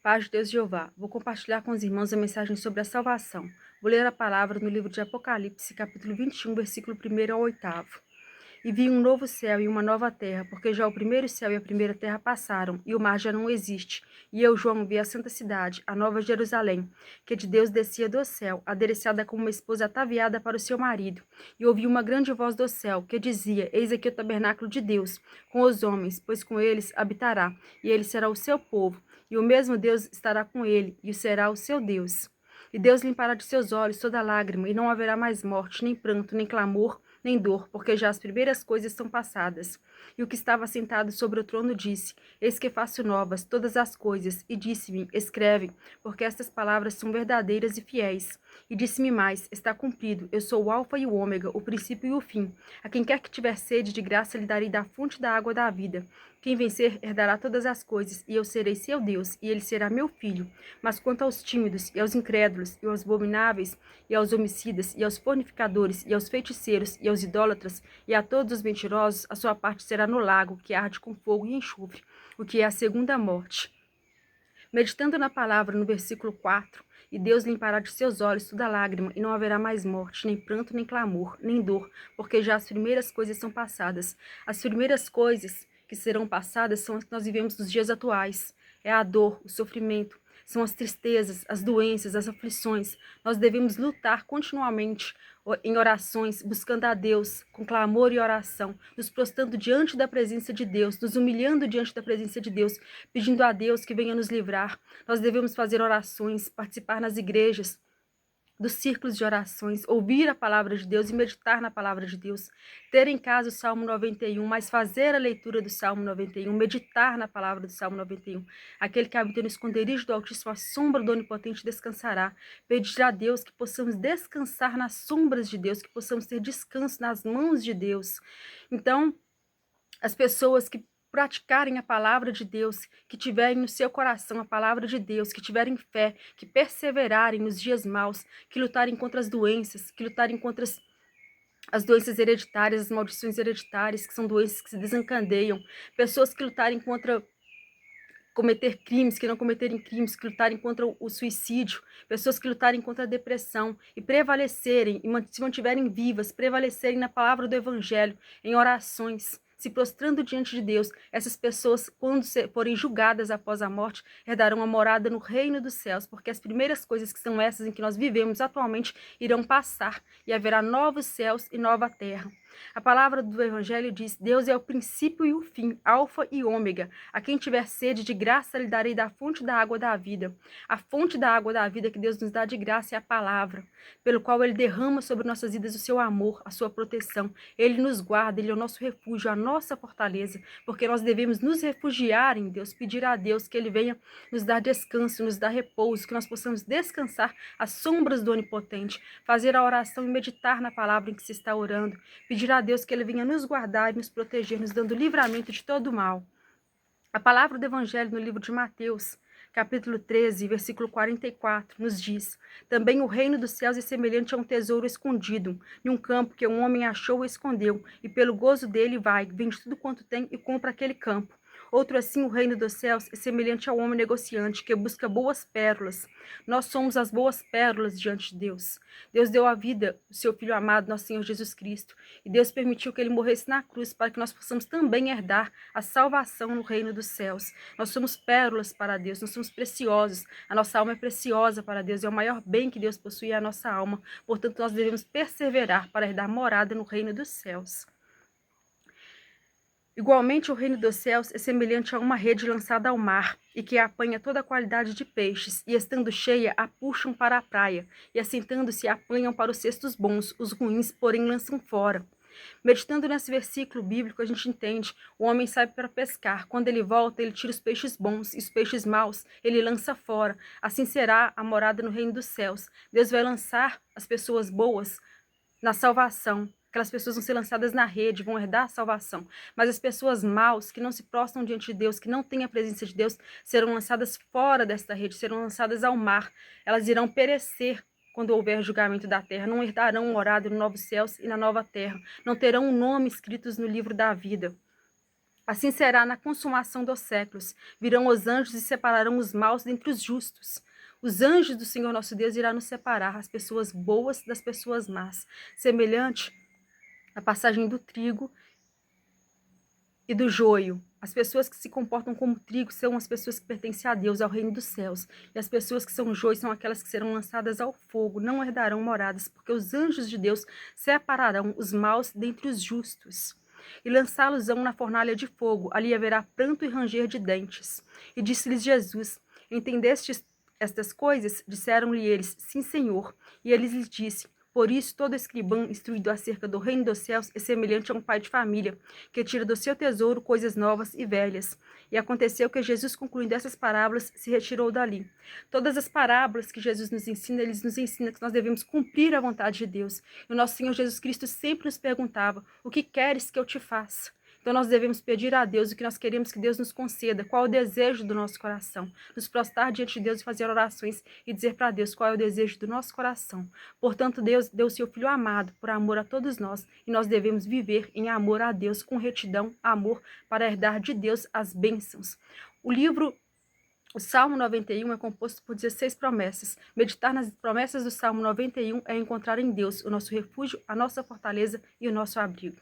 Paz de Deus Jeová. Vou compartilhar com os irmãos a mensagem sobre a salvação. Vou ler a palavra no livro de Apocalipse, capítulo 21, versículo 1 ao 8. E vi um novo céu e uma nova terra, porque já o primeiro céu e a primeira terra passaram, e o mar já não existe. E eu, João, vi a santa cidade, a nova Jerusalém, que de Deus descia do céu, adereçada como uma esposa ataviada para o seu marido. E ouvi uma grande voz do céu, que dizia: Eis aqui o tabernáculo de Deus, com os homens, pois com eles habitará, e ele será o seu povo, e o mesmo Deus estará com ele, e será o seu Deus. E Deus limpará de seus olhos toda lágrima, e não haverá mais morte, nem pranto, nem clamor, nem dor, porque já as primeiras coisas são passadas. E o que estava sentado sobre o trono disse: Eis que faço novas todas as coisas. E disse-me: Escreve, porque estas palavras são verdadeiras e fiéis. E disse-me mais: Está cumprido. Eu sou o alfa e o ômega, o princípio e o fim. A quem quer que tiver sede, de graça lhe darei da fonte da água da vida. Quem vencer herdará todas as coisas, e eu serei seu Deus, e ele será meu filho. Mas quanto aos tímidos, e aos incrédulos, e aos abomináveis, e aos homicidas, e aos fornificadores, e aos feiticeiros, e aos idólatras, e a todos os mentirosos, a sua parte será no lago, que arde com fogo e enxofre, o que é a segunda morte. Meditando na palavra no versículo 4, e Deus limpará de seus olhos toda lágrima, e não haverá mais morte, nem pranto, nem clamor, nem dor, porque já as primeiras coisas são passadas. As primeiras coisas que serão passadas são as que nós vivemos nos dias atuais. É a dor, o sofrimento, são as tristezas, as doenças, as aflições. Nós devemos lutar continuamente em orações, buscando a Deus com clamor e oração, nos prostrando diante da presença de Deus, nos humilhando diante da presença de Deus, pedindo a Deus que venha nos livrar. Nós devemos fazer orações, participar nas igrejas, dos círculos de orações, ouvir a palavra de Deus e meditar na palavra de Deus, ter em casa o Salmo 91, mas fazer a leitura do Salmo 91, meditar na palavra do Salmo 91. Aquele que habita no esconderijo do Altíssimo, a sombra do Onipotente descansará. Pedir a Deus que possamos descansar nas sombras de Deus, que possamos ter descanso nas mãos de Deus. Então, as pessoas que praticarem a palavra de Deus, que tiverem no seu coração a palavra de Deus, que tiverem fé, que perseverarem nos dias maus, que lutarem contra as doenças, que lutarem contra as doenças hereditárias, as maldições hereditárias, que são doenças que se desencadeiam, pessoas que lutarem contra cometer crimes, que não cometerem crimes, que lutarem contra o suicídio, pessoas que lutarem contra a depressão e prevalecerem, e se mantiverem vivas, prevalecerem na palavra do Evangelho, em orações, se prostrando diante de Deus. Essas pessoas, quando forem julgadas após a morte, herdarão a morada no reino dos céus, porque as primeiras coisas, que são essas em que nós vivemos atualmente, irão passar, e haverá novos céus e nova terra. A palavra do Evangelho diz: Deus é o princípio e o fim, alfa e ômega. A quem tiver sede, de graça lhe darei da fonte da água da vida. A fonte da água da vida que Deus nos dá de graça é a palavra, pelo qual ele derrama sobre nossas vidas o seu amor, a sua proteção. Ele nos guarda, ele é o nosso refúgio, a nossa fortaleza, porque nós devemos nos refugiar em Deus, pedir a Deus que ele venha nos dar descanso, nos dar repouso, que nós possamos descansar às sombras do Onipotente, fazer a oração e meditar na palavra em que se está orando, pedir a Deus que ele venha nos guardar e nos proteger, nos dando livramento de todo o mal. A palavra do Evangelho no livro de Mateus, capítulo 13, versículo 44, nos diz: Também o reino dos céus é semelhante a um tesouro escondido, em um campo que um homem achou e escondeu, e pelo gozo dele vai, vende tudo quanto tem e compra aquele campo. Outro assim, o reino dos céus é semelhante ao homem negociante que busca boas pérolas. Nós somos as boas pérolas diante de Deus. Deus deu a vida, o seu Filho amado, nosso Senhor Jesus Cristo, e Deus permitiu que ele morresse na cruz para que nós possamos também herdar a salvação no reino dos céus. Nós somos pérolas para Deus, nós somos preciosos. A nossa alma é preciosa para Deus, é o maior bem que Deus possui, é a nossa alma. Portanto, nós devemos perseverar para herdar morada no reino dos céus. Igualmente, o reino dos céus é semelhante a uma rede lançada ao mar, e que apanha toda a qualidade de peixes, e estando cheia, a puxam para a praia, e assentando-se, apanham para os cestos bons, os ruins, porém, lançam fora. Meditando nesse versículo bíblico, a gente entende: o homem sai para pescar, quando ele volta, ele tira os peixes bons, e os peixes maus ele lança fora. Assim será a morada no reino dos céus. Deus vai lançar as pessoas boas na salvação. Aquelas pessoas vão ser lançadas na rede, vão herdar a salvação. Mas as pessoas maus, que não se prostram diante de Deus, que não têm a presença de Deus, serão lançadas fora desta rede, serão lançadas ao mar. Elas irão perecer quando houver julgamento da terra. Não herdarão morada no novos céus e na nova terra. Não terão um nome escritos no livro da vida. Assim será na consumação dos séculos. Virão os anjos e separarão os maus dentre os justos. Os anjos do Senhor nosso Deus irão nos separar as pessoas boas das pessoas más, semelhante à passagem do trigo e do joio. As pessoas que se comportam como trigo são as pessoas que pertencem a Deus, ao reino dos céus. E as pessoas que são joio são aquelas que serão lançadas ao fogo, não herdarão moradas, porque os anjos de Deus separarão os maus dentre os justos e lançá-los-ão na fornalha de fogo. Ali haverá pranto e ranger de dentes. E disse-lhes Jesus: Entendestes estas coisas? Disseram-lhe eles: Sim, Senhor. E ele lhes disse: Por isso, todo escrivão instruído acerca do reino dos céus é semelhante a um pai de família, que tira do seu tesouro coisas novas e velhas. E aconteceu que Jesus, concluindo essas parábolas, se retirou dali. Todas as parábolas que Jesus nos ensina, ele nos ensina que nós devemos cumprir a vontade de Deus. E o nosso Senhor Jesus Cristo sempre nos perguntava: O que queres que eu te faça? Então nós devemos pedir a Deus o que nós queremos que Deus nos conceda, qual é o desejo do nosso coração, nos prostrar diante de Deus e fazer orações e dizer para Deus qual é o desejo do nosso coração. Portanto, Deus deu o seu Filho amado por amor a todos nós e nós devemos viver em amor a Deus, com retidão, amor, para herdar de Deus as bênçãos. O Salmo 91 é composto por 16 promessas. Meditar nas promessas do Salmo 91 é encontrar em Deus o nosso refúgio, a nossa fortaleza e o nosso abrigo.